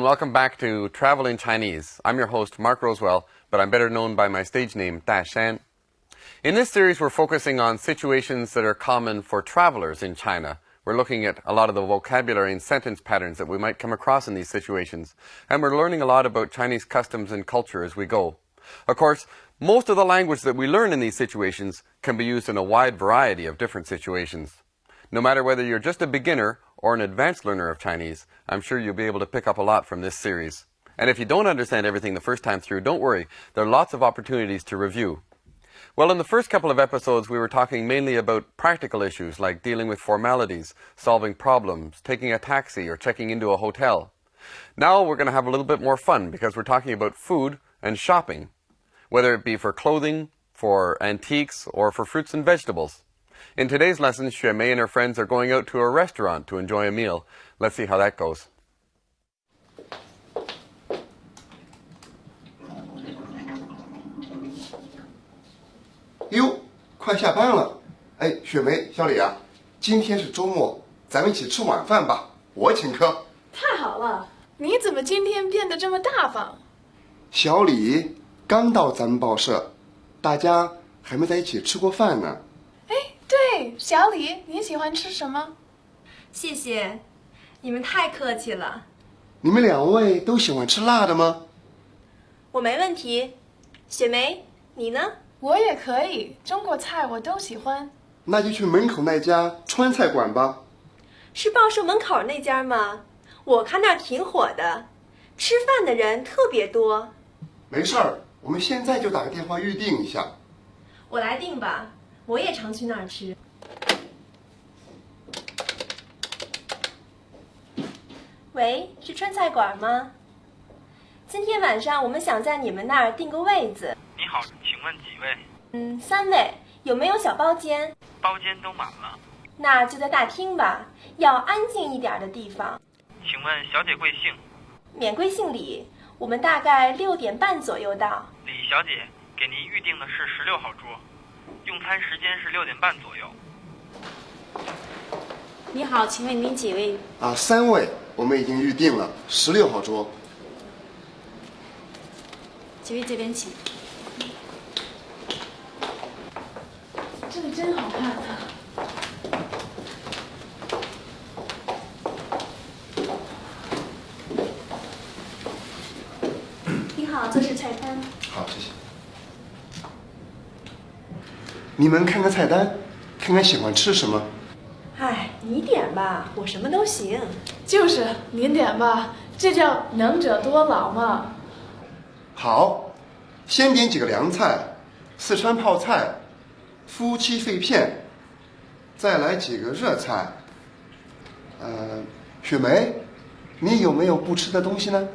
welcome back to Travel in Chinese. I'm your host, Mark Rosewell, but I'm better known by my stage name, Da Shan. In this series, we're focusing on situations that are common for travelers in China. We're looking at a lot of the vocabulary and sentence patterns that we might come across in these situations, and we're learning a lot about Chinese customs and culture as we go. Of course, most of the language that we learn in these situations can be used in a wide variety of different situations. No matter whether you're just a beginner or an advanced learner of Chinese, I'm sure you'll be able to pick up a lot from this series. And if you don't understand everything the first time through, don't worry, there are lots of opportunities to review. Well, in the first couple of episodes, we were talking mainly about practical issues like dealing with formalities, solving problems, taking a taxi, or checking into a hotel. Now we're going to have a little bit more fun because we're talking about food and shopping, whether it be for clothing, for antiques, or for fruits and vegetables. In today's lesson, Xue Mei and her friends are going out to a restaurant to enjoy a meal. Let's see how that goes. 哟，快下班了！哎，雪梅、小李啊，今天是周末，咱们一起吃晚饭吧，我请客。太好了，你怎么今天变得这么大方？小李刚到咱们报社，大家还没在一起吃过饭呢。哎，对，小李，你喜欢吃什么？谢谢，你们太客气了。你们两位都喜欢吃辣的吗？我没问题。雪梅，你呢？ 我也可以，中国菜我都喜欢。那就去门口那家川菜馆吧。是报社门口那家吗？我看那儿挺火的，吃饭的人特别多。没事儿，我们现在就打个电话预定一下。我来定吧，我也常去那儿吃。喂，是川菜馆吗？今天晚上我们想在你们那儿订个位子。 你好，请问几位？3位，有没有小包间？包间都满了。那就在大厅吧，要安静一点的地方。请问小姐贵姓？免贵姓李，我们大概6点半左右到。李小姐，给您预定的是16号桌，用餐时间是6点半左右。你好，请问您几位？3位，我们已经预定了16号桌。几位这边请。 这个真好看啊！你好，这是菜单。好，谢谢。你们看看菜单，看看喜欢吃什么。哎，你点吧，我什么都行。就是您点吧，这叫能者多劳嘛。好，先点几个凉菜，四川泡菜。 夫妻肺片，再来几个热菜。雪梅，你有没有不吃的东西呢？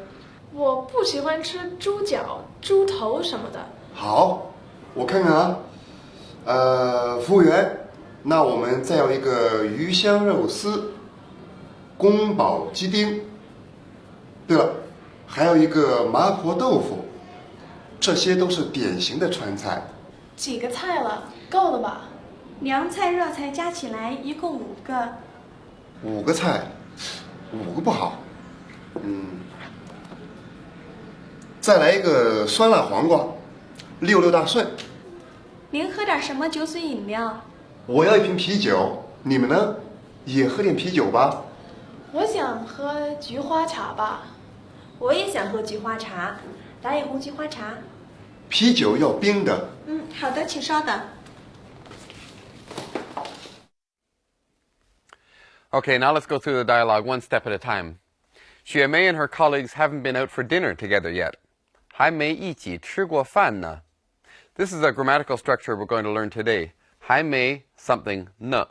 我不喜欢吃猪脚、猪头什么的。好，我看看啊。服务员，那我们再要一个鱼香肉丝、宫保鸡丁。对了，还有一个麻婆豆腐，这些都是典型的川菜。几个菜了？ 够了吧？凉菜、热菜加起来一共5个。5个菜，5个不好。再来一个酸辣黄瓜，6大顺。您喝点什么酒水饮料？我要一瓶啤酒，你们呢？也喝点啤酒吧。我想喝菊花茶吧。我也想喝菊花茶，来一壶菊花茶。啤酒要冰的。好的，请稍等。 Okay, now let's go through the dialogue one step at a time. Xue Mei and her colleagues haven't been out for dinner together yet. 还没一起吃过饭呢. This is a grammatical structure we're going to learn today. 还没 something 呢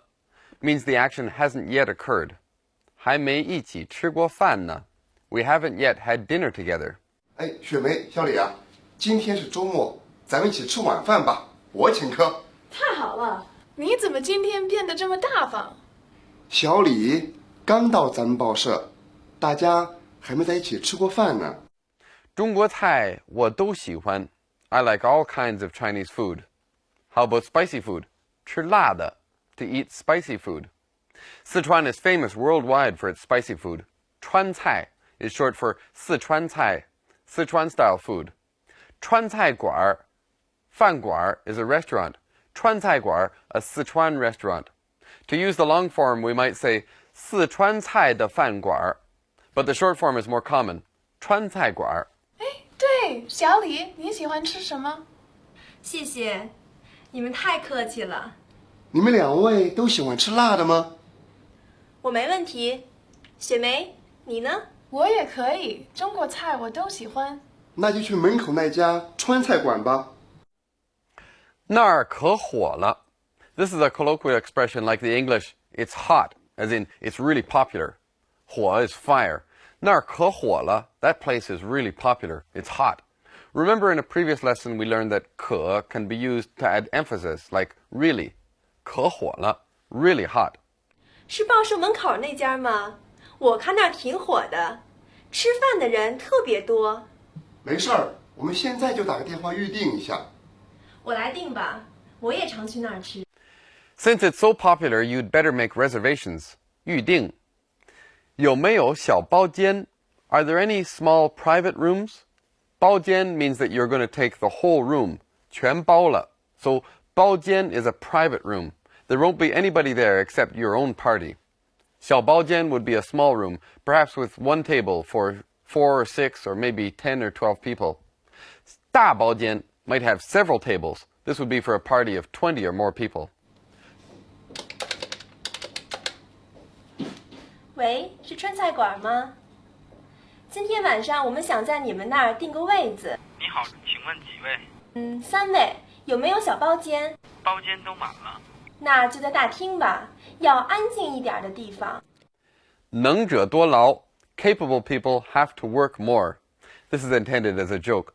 means the action hasn't yet occurred. 还没一起吃过饭呢. We haven't yet had dinner together. 哎，雪梅、小李啊，今天是周末，咱们一起吃晚饭吧，我请客。太好了，你怎么今天变得这么大方？ 小李刚到咱们报社，大家还没在一起吃过饭呢。中国菜我都喜欢。I like all kinds of Chinese food. How about spicy food? 吃辣的 to eat spicy food. Sichuan is famous worldwide for its spicy food. Chuan Cai is short for Sichuan cai, Sichuan-style food. 川菜馆, 饭馆 is a restaurant. 川菜馆, a Sichuan restaurant. To use the long form, we might say 四川菜的饭馆, but the short form is more common. 川菜馆. 哎，对，小李，你喜欢吃什么？谢谢，你们太客气了。你们两位都喜欢吃辣的吗？我没问题。雪梅，你呢？我也可以，中国菜我都喜欢。那就去门口那家川菜馆吧。那儿可火了. This is a colloquial expression like the English, it's hot, as in it's really popular. 火 is fire. 那儿可火了, that place is really popular, it's hot. Remember in a previous lesson we learned that 可 can be used to add emphasis, like really. 可火了, really hot. 是报社门口那家吗？我看那儿挺火的，吃饭的人特别多。没事儿，我们现在就打个电话预定一下。我来订吧，我也常去那儿吃。Since it's so popular, you'd better make reservations. 预定. 有没有小包间? Are there any small private rooms? 包间 means that you're going to take the whole room. 全包了. So 包间 is a private room. There won't be anybody there except your own party. 小包间 would be a small room, perhaps with one table for 4 or 6 or maybe 10 or 12 people. 大包间 might have several tables. This would be for a party of 20 or more people. 喂，是川菜馆吗？今天晚上我们想在你们那儿订个位子。你好，请问几位3位，有没有小包间？包间都满了。那就在大厅吧，要安静一点的地方。能者多劳. Capable people have to work more. This is intended as a joke.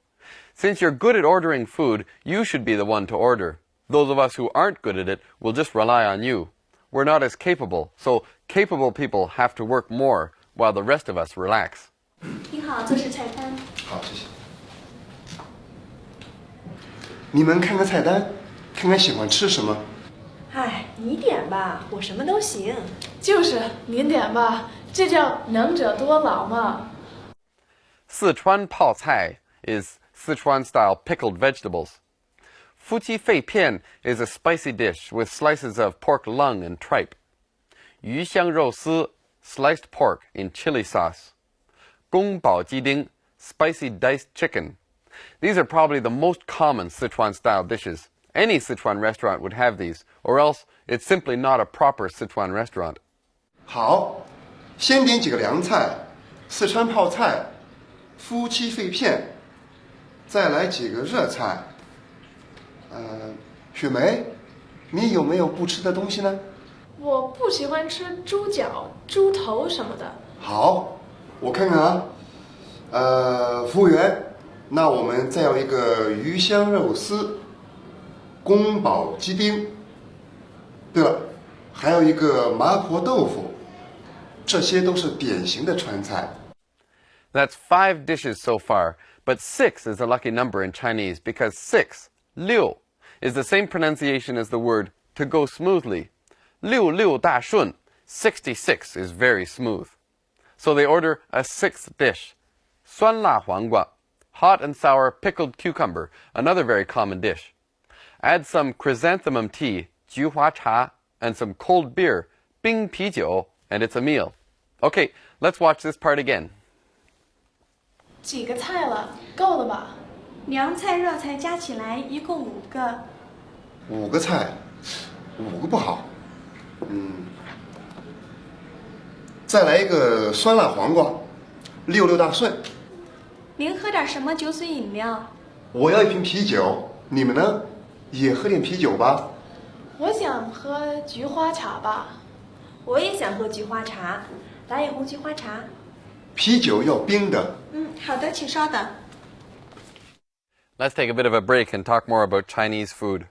Since you're good at ordering food, you should be the one to order. Those of us who aren't good at it will just rely on you. We're not as capable, so capable people have to work more, while the rest of us relax. 你好，这是菜单。好，谢谢。你们看看菜单，看看喜欢吃什么。哎，你点吧，我什么都行。就是您点吧，这叫能者多劳嘛。Sichuan pao cai is Sichuan-style pickled vegetables. Fuqi fei pian is a spicy dish with slices of pork lung and tripe. Yu xiang rou si, sliced pork in chili sauce. Gong bao ji ding, spicy diced chicken. These are probably the most common Sichuan-style dishes. Any Sichuan restaurant would have these, or else it's simply not a proper Sichuan restaurant. 好，先点几个凉菜，四川泡菜，夫妻肺片，再来几个热菜。雪梅，你有没有不吃的东西呢？我不喜欢吃猪脚、猪头什么的。好，我看看啊。服务员，那我们再要一个鱼香肉丝，宫保鸡丁。对了，还有一个麻婆豆腐。这些都是典型的川菜。That's 5 dishes so far, but 6 is a lucky number in Chinese because 6, 6, is the same pronunciation as the word to go smoothly. 六六大顺, 66 is very smooth. So they order a 6th dish. 酸辣黄瓜, hot and sour pickled cucumber, another very common dish. Add some chrysanthemum tea, 菊花茶, and some cold beer, 冰啤酒, and it's a meal. Okay, let's watch this part again. 几个菜了，够了吧？凉菜、热菜加起来一共5个。5个菜，5个不好。再来一个酸辣黄瓜，6大顺。您喝点什么酒水饮料？我要一瓶啤酒，你们呢？也喝点啤酒吧。我想喝菊花茶吧。我也想喝菊花茶，来一壶菊花茶。啤酒要冰的。好的，请稍等。Let's take a bit of a break and talk more about Chinese food.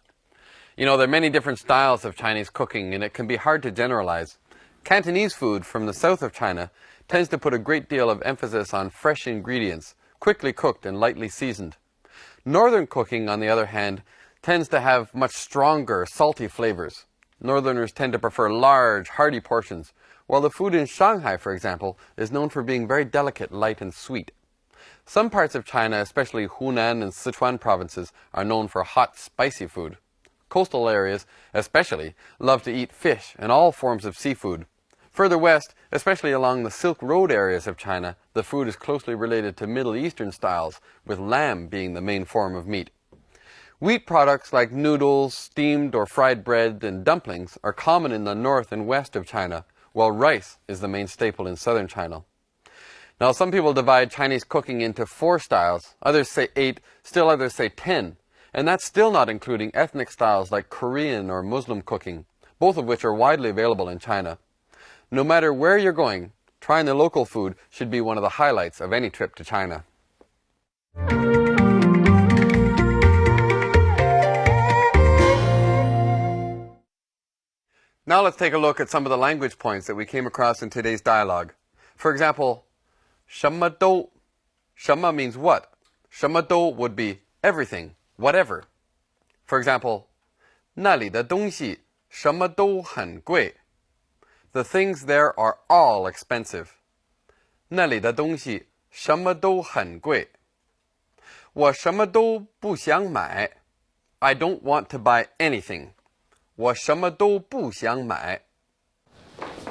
You know, there are many different styles of Chinese cooking, and it can be hard to generalize. Cantonese food from the south of China tends to put a great deal of emphasis on fresh ingredients, quickly cooked and lightly seasoned. Northern cooking, on the other hand, tends to have much stronger, salty flavors. Northerners tend to prefer large, hearty portions, while the food in Shanghai, for example, is known for being very delicate, light and sweet. Some parts of China, especially Hunan and Sichuan provinces, are known for hot, spicy food. Coastal areas, especially, love to eat fish and all forms of seafood. Further west, especially along the Silk Road areas of China, the food is closely related to Middle Eastern styles, with lamb being the main form of meat. Wheat products like noodles, steamed or fried bread, and dumplings are common in the north and west of China, while rice is the main staple in southern China. Now, some people divide Chinese cooking into 4 styles, others say 8, still others say 10, and that's still not including ethnic styles like Korean or Muslim cooking, both of which are widely available in China. No matter where you're going, trying the local food should be one of the highlights of any trip to China. Now let's take a look at some of the language points that we came across in today's dialogue. For example, 什么都. 什么 means what. 什么都 would be everything, whatever. For example, 那里的东西什么都很贵. The things there are all expensive. 那里的东西什么都很贵. 我什么都不想买. I don't want to buy anything. 我什么都不想买.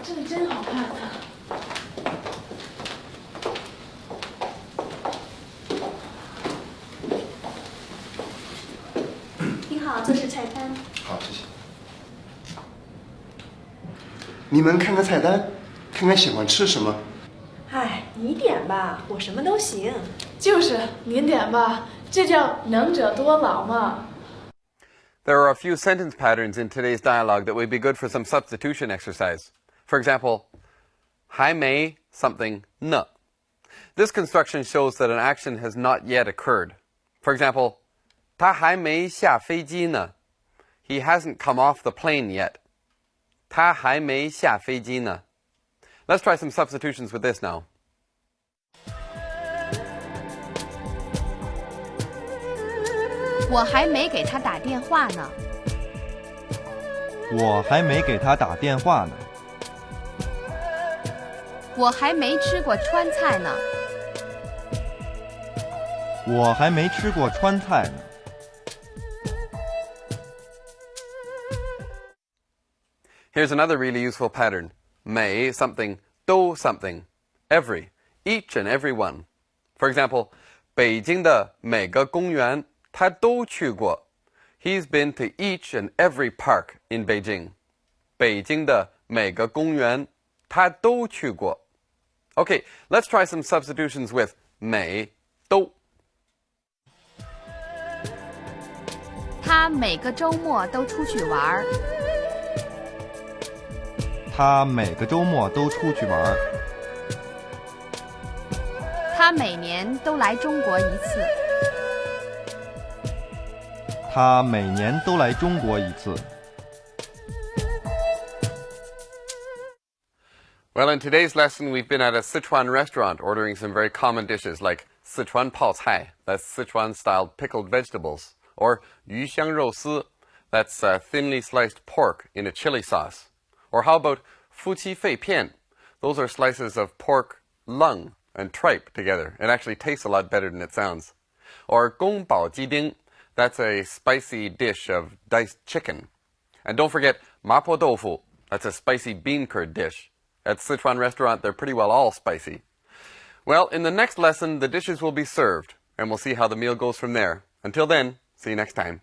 这里真好看啊！您好，这是菜单。好，谢谢。你们看看菜单，看看喜欢吃什么。哎，你点吧，我什么都行。就是您点吧，这叫能者多劳嘛。There are a few sentence patterns in today's dialogue that would be good for some substitution exercise. For example, 还没 something 呢. This construction shows that an action has not yet occurred. For example, 他还没下飞机呢. He hasn't come off the plane yet. 他还没下飞机呢. Let's try some substitutions with this now. 我还没给他打电话呢。我还没给他打电话呢。我还没吃过川菜呢。我还没吃过川菜呢。Here's another really useful pattern. 每 something, 都 something, every, each and every one. For example, 北京的每个公园他都去过. He's been to each and every park in Beijing. 北京的每个公园他都去过. Okay, let's try some substitutions with 每都. 他每个周末都出去玩。他每个周末都出去玩。他每年都来中国一次。他每年都来中国一次。Well, in today's lesson, we've been at a Sichuan restaurant ordering some very common dishes like Sichuan Pao Cai, that's Sichuan-styled pickled vegetables, or Yu Xiang Rou Si, that's thinly sliced pork in a chili sauce. Or how about Fu Qi Fei Pian? Those are slices of pork, lung, and tripe together. It actually tastes a lot better than it sounds. Or Gong Bao Ji Ding, that's a spicy dish of diced chicken. And don't forget Mapo Doufu, that's a spicy bean curd dish. At Sichuan restaurant, they're pretty well all spicy. Well, in the next lesson, the dishes will be served, and we'll see how the meal goes from there. Until then, see you next time.